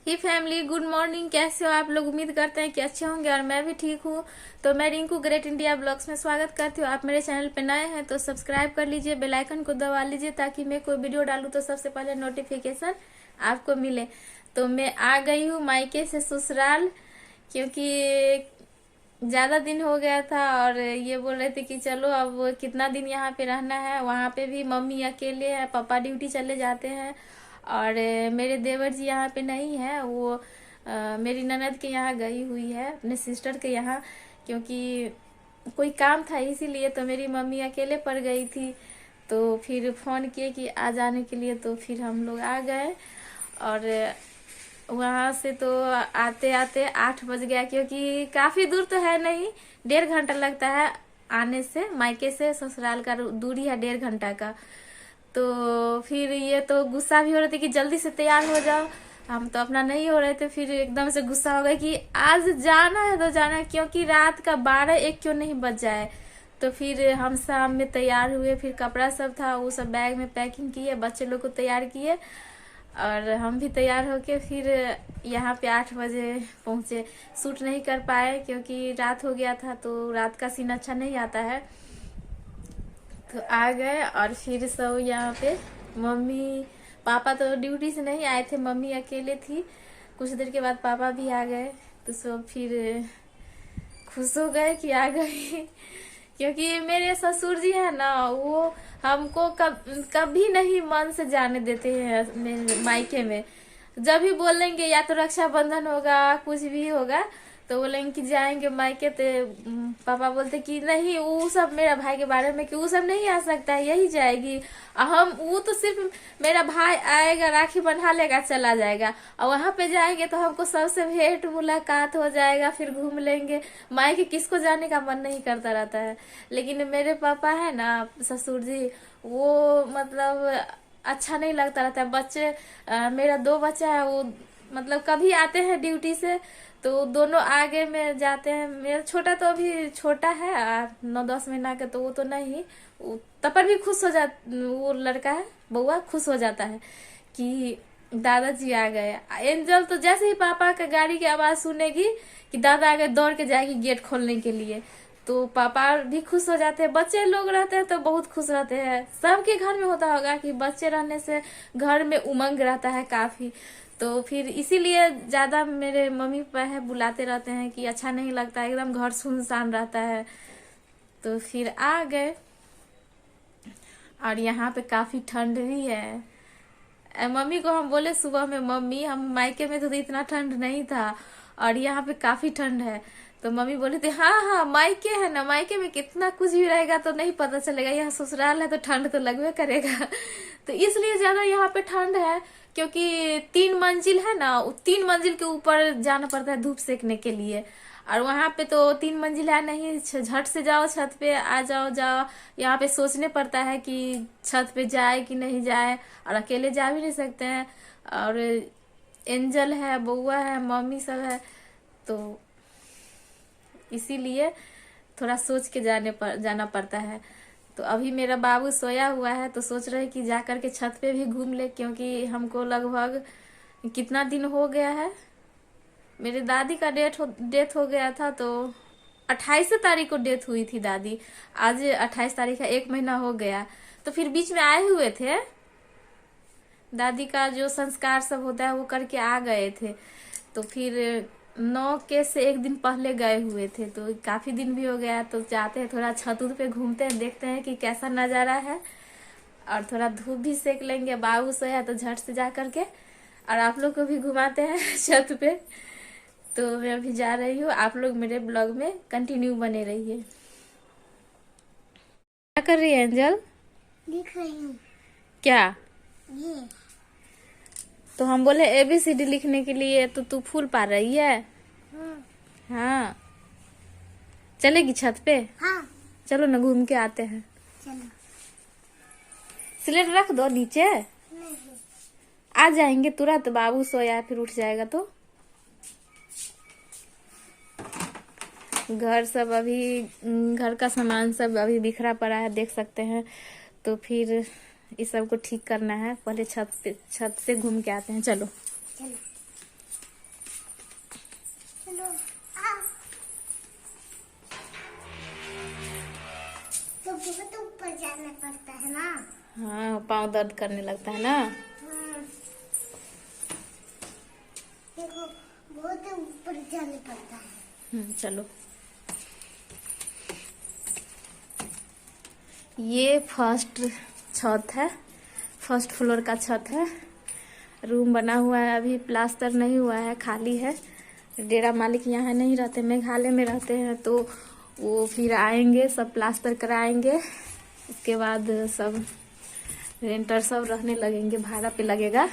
ही family, good morning. कैसे हो आप लोग? उम्मीद करते हैं कि अच्छे होंगे और मैं भी ठीक हूँ। तो मैं रिंकू ग्रेट इंडिया ब्लॉग्स में स्वागत करती हूँ। आप मेरे चैनल पे नए हैं तो सब्सक्राइब कर लीजिए, बेल आइकन को दबा लीजिए ताकि मैं कोई वीडियो डालूँ तो सबसे पहले नोटिफिकेशन आपको मिले। तो मैं आ गई हूँ मायके से ससुराल, क्योंकि ज़्यादा दिन हो गया था और ये बोल रहे थे कि चलो अब कितना दिन यहाँ पे रहना है। वहाँ पे भी मम्मी अकेले है, पापा ड्यूटी चले जाते हैं और मेरे देवर जी यहाँ पे नहीं है। वो मेरी ननद के यहाँ गई हुई है, अपने सिस्टर के यहाँ, क्योंकि कोई काम था इसीलिए। तो मेरी मम्मी अकेले पड़ गई थी, तो फिर फ़ोन किए कि आ जाने के लिए, तो फिर हम लोग आ गए। और वहाँ से तो आते आते 8 बज गया, क्योंकि काफ़ी दूर तो है नहीं, 1.5 घंटा लगता है आने से। मायके से ससुराल का दूरी है 1.5 घंटा का। तो फिर ये तो गुस्सा भी हो रहे थे कि जल्दी से तैयार हो जाओ। हम तो अपना नहीं हो रहे थे, फिर एकदम से गुस्सा हो गया कि आज जाना है तो जाना है, क्योंकि रात का 12-1 क्यों नहीं बज जाए। तो फिर हम शाम में तैयार हुए, फिर कपड़ा सब था वो सब बैग में पैकिंग किए, बच्चे लोग को तैयार किए और हम भी तैयार होके फिर यहाँ पे 8 बजे पहुँचे। शूट नहीं कर पाए क्योंकि रात हो गया था, तो रात का सीन अच्छा नहीं आता है। तो आ गए और फिर सब यहाँ पे मम्मी पापा तो ड्यूटी से नहीं आए थे, मम्मी अकेले थी। कुछ देर के बाद पापा भी आ गए, तो सब फिर खुश हो गए कि आ गई। क्योंकि मेरे ससुर जी है ना, वो हमको कभी नहीं मन से जाने देते हैं मेरे मायके में। जब भी बोलेंगे या तो रक्षाबंधन होगा कुछ भी होगा तो बोलेंगे कि जाएंगे मायके, तो पापा बोलते कि नहीं, वो सब मेरा भाई के बारे में कि वो सब नहीं आ सकता है, यही जाएगी। हम वो तो सिर्फ मेरा भाई आएगा, राखी बंधा लेगा, चला जाएगा, और वहां पे जाएंगे तो हमको सबसे भेंट मुलाकात हो जाएगा, फिर घूम लेंगे। मायके किसको जाने का मन नहीं करता रहता है। लेकिन मेरे पापा है ना, ससुर जी, वो मतलब अच्छा नहीं लगता रहता है। बच्चे मेरा 2 बच्चा है, वो मतलब कभी आते हैं ड्यूटी से तो दोनों आगे में जाते हैं। मेरा छोटा तो अभी छोटा है 9-10 महीना का, तो वो तो नहीं, तब पर भी खुश हो जा, वो लड़का है बउआ खुश हो जाता है कि दादाजी आ गए। एंजल तो जैसे ही पापा का गाड़ी की आवाज सुनेगी कि दादा आ गए, दौड़ के जाएगी गेट खोलने के लिए। तो पापा भी खुश हो जाते हैं। बच्चे लोग रहते हैं तो बहुत खुश रहते हैं। सबके घर में होता होगा कि बच्चे रहने से घर में उमंग रहता है काफी। तो फिर इसीलिए ज्यादा मेरे मम्मी पापा है बुलाते रहते हैं कि अच्छा नहीं लगता, एकदम घर सुनसान रहता है। तो फिर आ गए और यहाँ पे काफी ठंड भी है। मम्मी को हम बोले सुबह में, मम्मी हम मायके में तो इतना ठंड नहीं था और यहाँ पे काफी ठंड है। तो मम्मी बोली थी हाँ हाँ मायके है ना, मायके में कितना कुछ भी रहेगा तो नहीं पता चलेगा, यहाँ ससुराल है तो ठंड तो लगवे करेगा। तो इसलिए ज्यादा यहाँ पे ठंड है, क्योंकि 3 मंजिल है ना, 3 मंजिल के ऊपर जाना पड़ता है धूप सेकने के लिए। और वहां पे तो 3 मंजिल है नहीं, झट से जाओ छत पे, आ जाओ जाओ। यहाँ पे सोचने पड़ता है कि छत पे जाए कि नहीं जाए, और अकेले जा भी नहीं सकते हैं। और एंजल है, बउआ है, मम्मी सब है, तो इसीलिए थोड़ा सोच के जाना पड़ता है। तो अभी मेरा बाबू सोया हुआ है, तो सोच रहे कि जा करके छत पे भी घूम ले, क्योंकि हमको लगभग कितना दिन हो गया है, मेरे दादी का डेथ हो गया था। तो 28 तारीख को डेथ हुई थी दादी, आज 28 तारीख है, 1 महीना हो गया। तो फिर बीच में आए हुए थे, दादी का जो संस्कार सब होता है वो करके आ गए थे। तो फिर 9 के से 1 दिन पहले गए हुए थे, तो काफी दिन भी हो गया। तो जाते हैं थोड़ा छत पे घूमते हैं, देखते हैं कि कैसा नजारा है, और थोड़ा धूप भी सेक लेंगे। बाबू सोया तो झट से जा करके, और आप लोग को भी घुमाते हैं छत पे। तो मैं अभी जा रही हूँ, आप लोग मेरे ब्लॉग में कंटिन्यू बने रहिए। क्या कर रही है एंजल? लिख रही हूँ। क्या? ये तो हम बोले ABCD लिखने के लिए, तो तू फूल पा रही है? हाँ। हाँ, चलेगी छत पे? हाँ चलो ना घूम के आते हैं। चलो। स्लेट रख दो नीचे, नहीं। आ जाएंगे तुरंत। बाबू सोया फिर उठ जाएगा तो। घर सब अभी, घर का सामान सब अभी बिखरा पड़ा है, देख सकते हैं। तो फिर इस सब को ठीक करना है, पहले छत से घूम के आते हैं। चलो चलो। लो आ तो बहुत ऊपर जाना पड़ता है ना। हाँ, पाँव दर्द करने लगता है ना। हाँ। देखो बहुत ऊपर जाना पड़ता है। चलो। ये फर्स्ट छत है, फर्स्ट फ्लोर का छत है। रूम बना हुआ है, अभी प्लास्टर नहीं हुआ है, खाली है। डेरा मालिक यहाँ नहीं रहते, मेघालय में रहते हैं, तो वो फिर आएंगे, सब प्लास्टर कराएंगे। उसके बाद सब रेंटर सब रहने लगेंगे, भाड़ा पे लगेगा।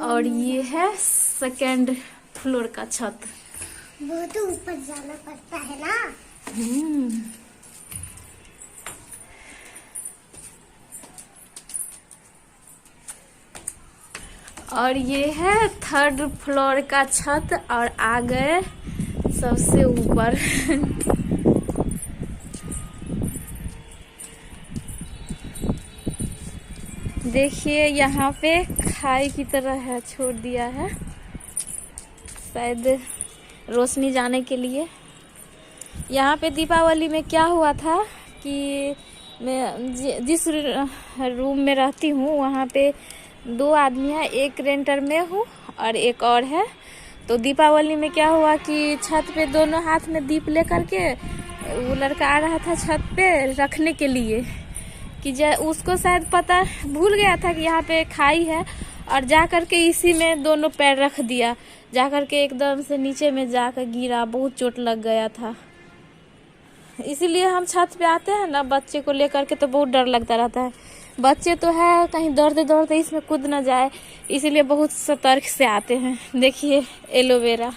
और ये है सेकेंड फ्लोर का छत। बहुत ऊपर जाना पड़ता है ना। और ये है थर्ड फ्लोर का छत, और आ गए सबसे ऊपर। देखिए यहाँ पे खाई की तरह है, छोड़ दिया है शायद रोशनी जाने के लिए। यहाँ पे दीपावली में क्या हुआ था कि मैं जिस रूम में रहती हूँ वहाँ पे 2 आदमी हैं, एक रेंटर में हूँ और एक और है। तो दीपावली में क्या हुआ कि छत पे दोनों हाथ में दीप लेकर के वो लड़का आ रहा था छत पे रखने के लिए, कि उसको शायद पता भूल गया था कि यहाँ पे खाई है, और जा कर के इसी में दोनों पैर रख दिया। जा कर के एकदम से नीचे में जाकर गिरा, बहुत चोट लग गया था। इसीलिए हम छत पे आते हैं ना, बच्चे को लेकर के तो बहुत डर लगता रहता है। बच्चे तो है, कहीं दौड़ते दौड़ते इसमें कूद ना जाए, इसीलिए बहुत सतर्क से आते हैं। देखिए एलोवेरा,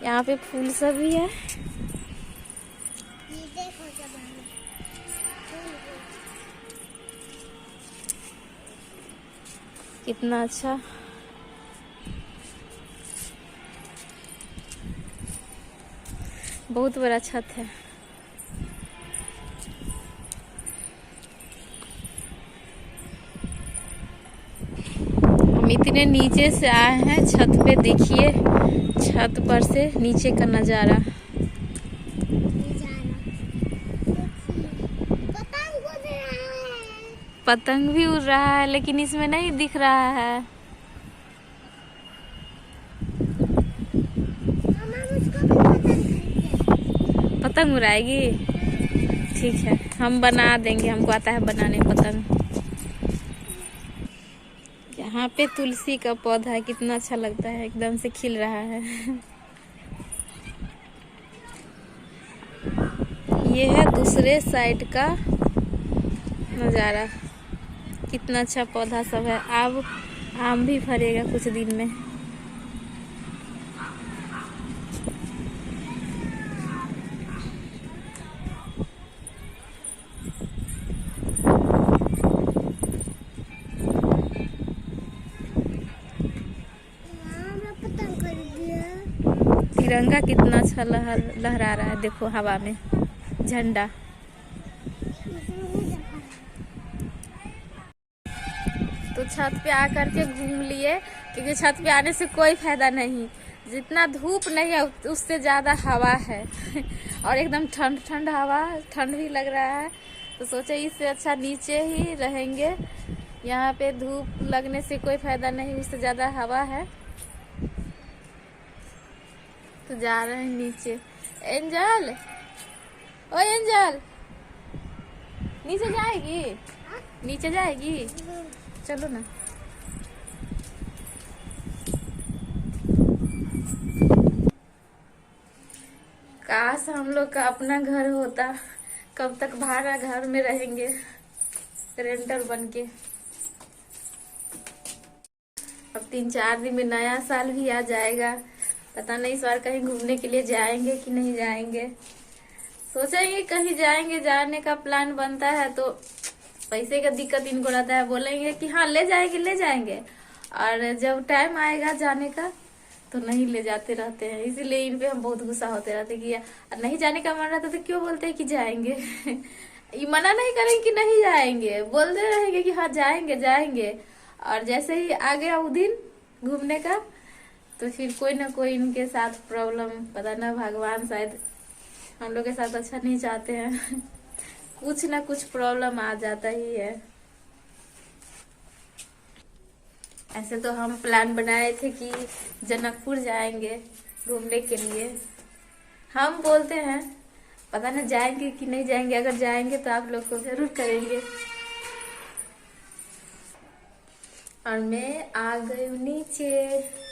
यहाँ पे फूल सब भी है। ये देखो कितना अच्छा। बहुत बड़ा छत है। हम इतने नीचे से आए हैं छत पे, देखिए छत पर से नीचे का नजारा। पतंग भी उड़ रहा है, लेकिन इसमें नहीं दिख रहा है। पतंग उड़ाएगी, ठीक है, हम बना देंगे, हमको आता है बनाने पतंग। यहाँ पे तुलसी का पौधा है, कितना अच्छा लगता है, एकदम से खिल रहा है। ये है दूसरे साइड का नज़ारा, कितना अच्छा पौधा सब है। अब आम भी फरेगा कुछ दिन में। तिरंगा कितना अच्छा लहरा रहा है, देखो हवा में झंडा। तो छत पे आकर के घूम लिए, क्योंकि छत पे आने से कोई फायदा नहीं, जितना धूप नहीं है उससे ज़्यादा हवा है। और एकदम ठंड ठंड हवा, ठंड भी लग रहा है। तो सोचे इससे अच्छा नीचे ही रहेंगे, यहाँ पे धूप लगने से कोई फायदा नहीं, उससे ज़्यादा हवा है। तो जा रहे हैं नीचे। एंजल, ओ एंजल, नीचे जाएगी? नीचे जाएगी? चलो ना। काश हम लोग का अपना घर होता, कब तक भाड़ा घर में रहेंगे रेंटर बन के। अब 3-4 दिन में नया साल भी आ जाएगा, पता नहीं इस बार कहीं घूमने के लिए जाएंगे कि नहीं जाएंगे। सोचेंगे कहीं जाएंगे, जाने का प्लान बनता है तो पैसे का दिक्कत इनको रहता है, बोलेंगे कि हाँ ले जाएंगे ले जाएंगे, और जब टाइम आएगा जाने का तो नहीं ले जाते रहते हैं। इसीलिए इन पे हम बहुत गुस्सा होते रहते कि नहीं जाने का मन रहता तो क्यों बोलते हैं कि जाएंगे। ये मना नहीं करेंगे कि नहीं जाएंगे, बोलते रहेंगे कि हाँ जाएंगे जाएंगे, और जैसे ही आ गया वो दिन घूमने का, तो फिर कोई ना कोई इनके साथ प्रॉब्लम, पता ना भगवान शायद हम लोग के साथ अच्छा नहीं चाहते हैं कुछ ना कुछ प्रॉब्लम आ जाता ही है। ऐसे तो हम प्लान बनाए थे कि जनकपुर जाएंगे घूमने के लिए। हम बोलते हैं पता ना जाएंगे कि नहीं जाएंगे, अगर जाएंगे तो आप लोग को जरूर करेंगे। और मैं आ गई नीचे।